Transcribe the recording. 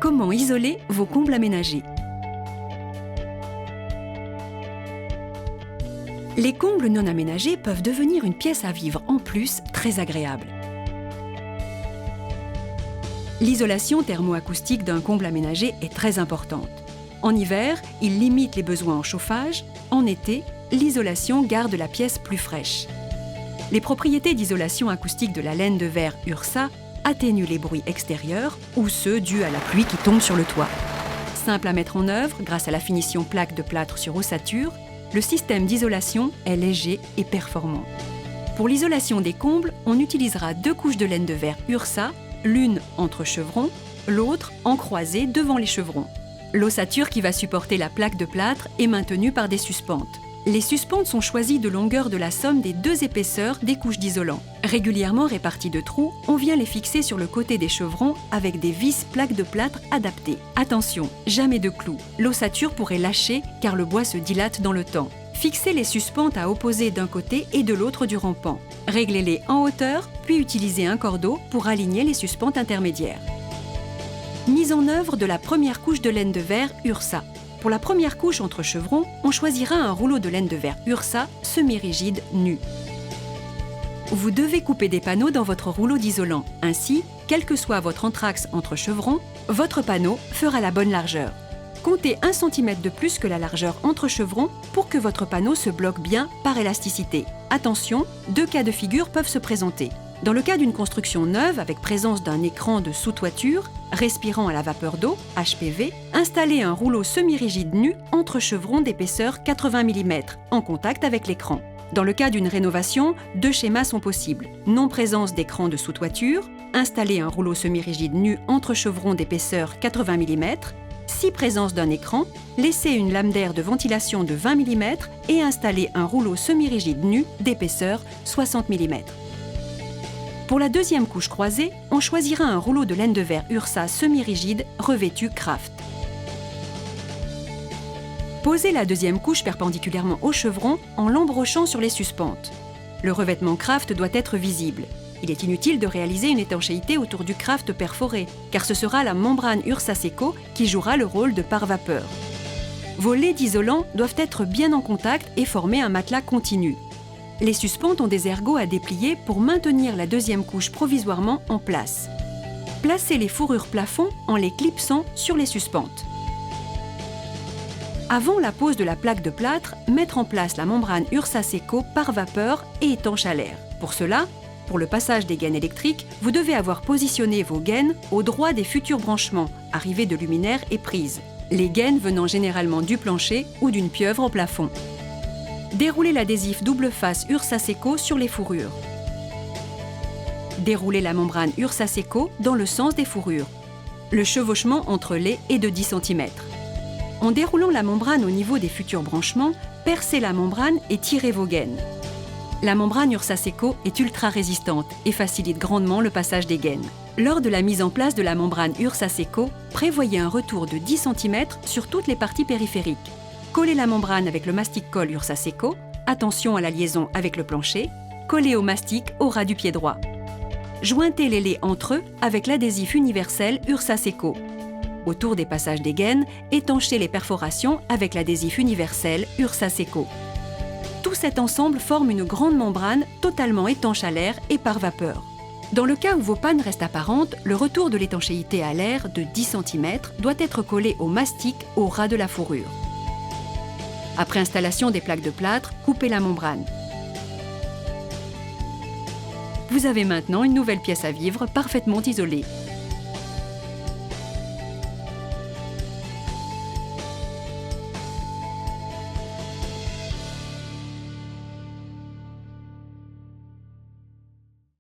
Comment isoler vos combles aménagés? Les combles non aménagés peuvent devenir une pièce à vivre en plus très agréable. L'isolation thermoacoustique d'un comble aménagé est très importante. En hiver, il limite les besoins en chauffage. En été, l'isolation garde la pièce plus fraîche. Les propriétés d'isolation acoustique de la laine de verre Ursa atténuent les bruits extérieurs ou ceux dus à la pluie qui tombe sur le toit. Simple à mettre en œuvre grâce à la finition plaque de plâtre sur ossature, le système d'isolation est léger et performant. Pour l'isolation des combles, on utilisera 2 couches de laine de verre Ursa, l'une entre chevrons, l'autre en croisée devant les chevrons. L'ossature qui va supporter la plaque de plâtre est maintenue par des suspentes. Les suspentes sont choisies de longueur de la somme des 2 épaisseurs des couches d'isolant. Régulièrement réparties de trous, on vient les fixer sur le côté des chevrons avec des vis plaques de plâtre adaptées. Attention, jamais de clous. L'ossature pourrait lâcher car le bois se dilate dans le temps. Fixez les suspentes à opposer d'un côté et de l'autre du rampant. Réglez-les en hauteur, puis utilisez un cordeau pour aligner les suspentes intermédiaires. Mise en œuvre de la première couche de laine de verre Ursa. Pour la première couche entre chevrons, on choisira un rouleau de laine de verre Ursa semi-rigide nu. Vous devez couper des panneaux dans votre rouleau d'isolant. Ainsi, quel que soit votre entraxe entre chevrons, votre panneau fera la bonne largeur. Comptez 1 cm de plus que la largeur entre chevrons pour que votre panneau se bloque bien par élasticité. Attention, 2 cas de figure peuvent se présenter. Dans le cas d'une construction neuve avec présence d'un écran de sous-toiture, respirant à la vapeur d'eau, HPV, installez un rouleau semi-rigide nu entre chevrons d'épaisseur 80 mm, en contact avec l'écran. Dans le cas d'une rénovation, 2 schémas sont possibles. Non-présence d'écran de sous-toiture, installez un rouleau semi-rigide nu entre chevrons d'épaisseur 80 mm. Si présence d'un écran, laissez une lame d'air de ventilation de 20 mm et installez un rouleau semi-rigide nu d'épaisseur 60 mm. Pour la deuxième couche croisée, on choisira un rouleau de laine de verre Ursa semi-rigide revêtu Craft. Posez la deuxième couche perpendiculairement au chevron en l'embrochant sur les suspentes. Le revêtement Craft doit être visible. Il est inutile de réaliser une étanchéité autour du Craft perforé, car ce sera la membrane Ursa Seco qui jouera le rôle de pare-vapeur. Vos laits d'isolant doivent être bien en contact et former un matelas continu. Les suspentes ont des ergots à déplier pour maintenir la deuxième couche provisoirement en place. Placez les fourrures plafond en les clipsant sur les suspentes. Avant la pose de la plaque de plâtre, mettre en place la membrane Ursa Seco par vapeur et étanche à l'air. Pour cela, pour le passage des gaines électriques, vous devez avoir positionné vos gaines au droit des futurs branchements, arrivées de luminaires et prises. Les gaines venant généralement du plancher ou d'une pieuvre au plafond. Déroulez l'adhésif double face Ursa Seco sur les fourrures. Déroulez la membrane Ursa Seco dans le sens des fourrures. Le chevauchement entre les est de 10 cm. En déroulant la membrane au niveau des futurs branchements, percez la membrane et tirez vos gaines. La membrane Ursa Seco est ultra résistante et facilite grandement le passage des gaines. Lors de la mise en place de la membrane Ursa Seco, prévoyez un retour de 10 cm sur toutes les parties périphériques. Collez la membrane avec le mastic-colle Ursa Seco, attention à la liaison avec le plancher, collez au mastic au ras du pied droit. Jointez les laits entre eux avec l'adhésif universel Ursa Seco. Autour des passages des gaines, étanchez les perforations avec l'adhésif universel Ursa Seco. Tout cet ensemble forme une grande membrane totalement étanche à l'air et par vapeur. Dans le cas où vos pannes restent apparentes, le retour de l'étanchéité à l'air de 10 cm doit être collé au mastic au ras de la fourrure. Après installation des plaques de plâtre, coupez la membrane. Vous avez maintenant une nouvelle pièce à vivre parfaitement isolée.